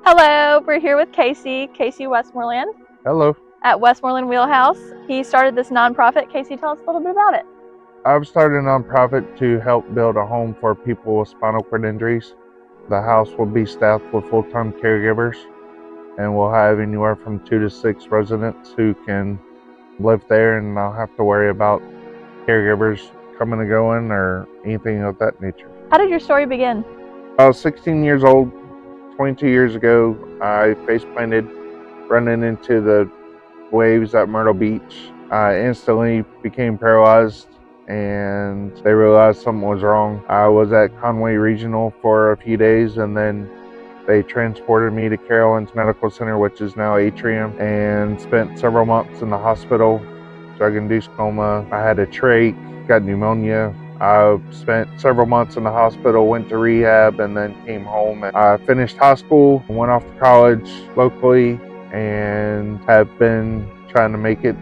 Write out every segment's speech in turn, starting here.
Hello, we're here with Kasey Westmoreland Hello. at Westmoreland Wheelhouse. He started this nonprofit. Kasey, tell us a little bit about it. I've started a nonprofit to help build a home for people with spinal cord injuries. The house will be staffed with full-time caregivers, and we'll have anywhere from 2 to 6 residents who can live there and not have to worry about caregivers coming and going or anything of that nature. How did your story begin? I was 16 years old. 22 years ago, I face planted running into the waves at Myrtle Beach. I instantly became paralyzed and they realized something was wrong. I was at Conway Regional for a few days, and then they transported me to Carolyn's Medical Center, which is now Atrium, and spent several months in the hospital, drug-induced coma. I had a trach, got pneumonia. I spent several months in the hospital, went to rehab, and then came home. I finished high school, went off to college locally, and have been trying to make it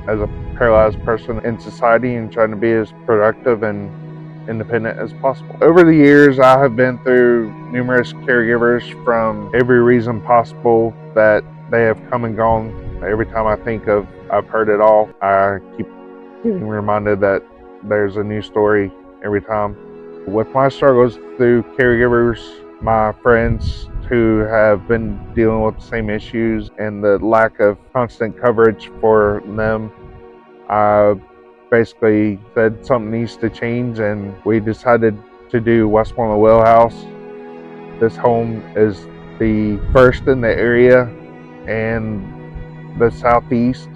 as a paralyzed person in society and trying to be as productive and independent as possible. Over the years, I have been through numerous caregivers from every reason possible that they have come and gone. Every time I think of I've heard it all, I keep getting reminded that there's a new story every time. With my struggles through caregivers, my friends who have been dealing with the same issues and the lack of constant coverage for them, I basically said something needs to change, and we decided to do Westmoreland Wheelhouse. This home is the first in the area and the southeast.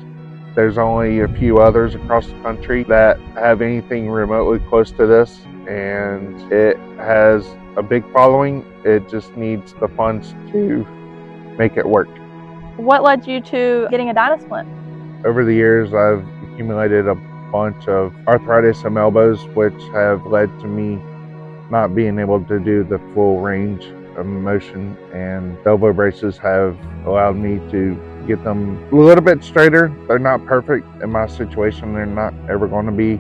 There's only a few others across the country that have anything remotely close to this, and it has a big following. It just needs the funds to make it work. What led you to getting a Dynasplint? Over the years, I've accumulated a bunch of arthritis in my elbows, which have led to me not being able to do the full range of motion, and the elbow braces have allowed me to get them a little bit straighter. They're not perfect in my situation. They're not ever going to be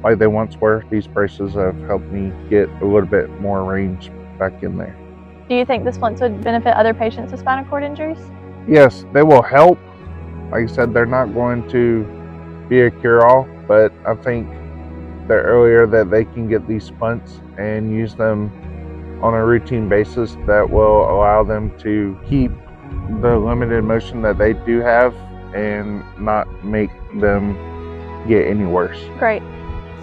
like they once were. These braces have helped me get a little bit more range back in there. Do you think the splints would benefit other patients with spinal cord injuries? Yes, they will help. Like I said, they're not going to be a cure-all, but I think the earlier that they can get these splints and use them on a routine basis, that will allow them to keep the limited motion that they do have and not make them get any worse. Great.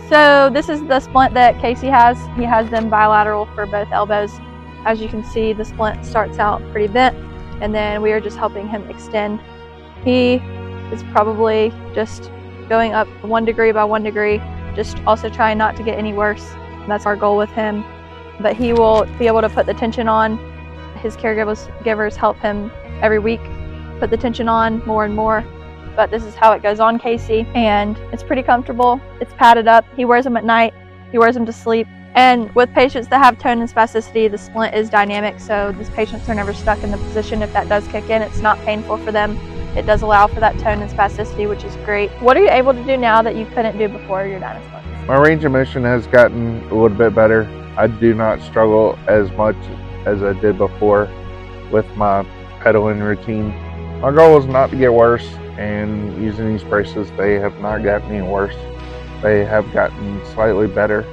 So this is the splint that Kasey has. He has them bilateral for both elbows. As you can see, the splint starts out pretty bent, and then we are just helping him extend. He is probably just going up 1 degree by 1 degree, just also trying not to get any worse. That's our goal with him. But he will be able to put the tension on. His caregivers help him every week put the tension on more and more. But this is how it goes on Kasey, and it's pretty comfortable. It's padded up. He wears them at night. He wears them to sleep. And with patients that have tone and spasticity, the splint is dynamic, so these patients are never stuck in the position. If that does kick in, it's not painful for them. It does allow for that tone and spasticity, which is great. What are you able to do now that you couldn't do before your Dynasplint? My range of motion has gotten a little bit better. I do not struggle as much as I did before with my pedaling routine. My goal is not to get worse, and using these braces, they have not gotten any worse. They have gotten slightly better.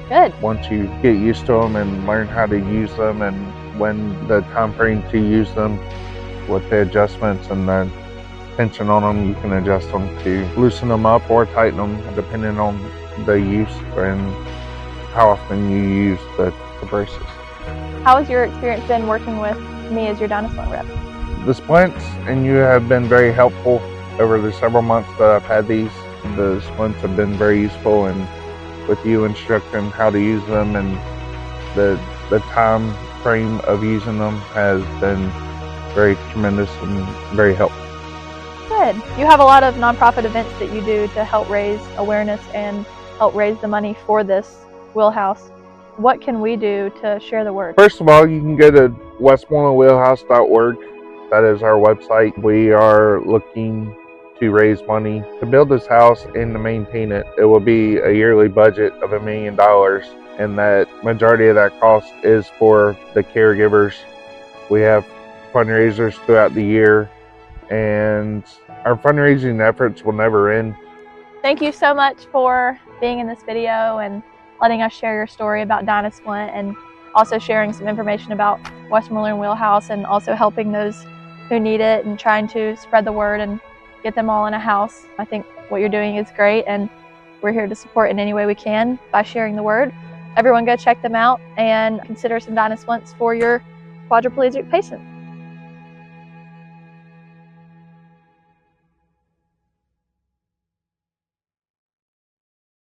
Good. Once you get used to them and learn how to use them, and when the time frame to use them with the adjustments and the tension on them, you can adjust them to loosen them up or tighten them depending on the use and how often you use the braces. How has your experience been working with me as your Dynasplint rep? The splints and you have been very helpful over the several months that I've had these. The splints have been very useful, and with you instructing how to use them, and the time frame of using them has been very tremendous and very helpful. Good. You have a lot of nonprofit events that you do to help raise awareness and help raise the money for this wheelhouse. What can we do to share the word? First of all, you can go to westmorelandwheelhouse.org. That is our website. We are looking to raise money to build this house and to maintain it. It will be a yearly budget of $1 million, and that majority of that cost is for the caregivers. We have fundraisers throughout the year, and our fundraising efforts will never end. Thank you so much for being in this video and letting us share your story about Dynasplint, and also sharing some information about Westmoreland Wheelhouse, and also helping those who need it and trying to spread the word and get them all in a house. I think what you're doing is great, and we're here to support in any way we can by sharing the word. Everyone go check them out and consider some Dynasplints for your quadriplegic patient.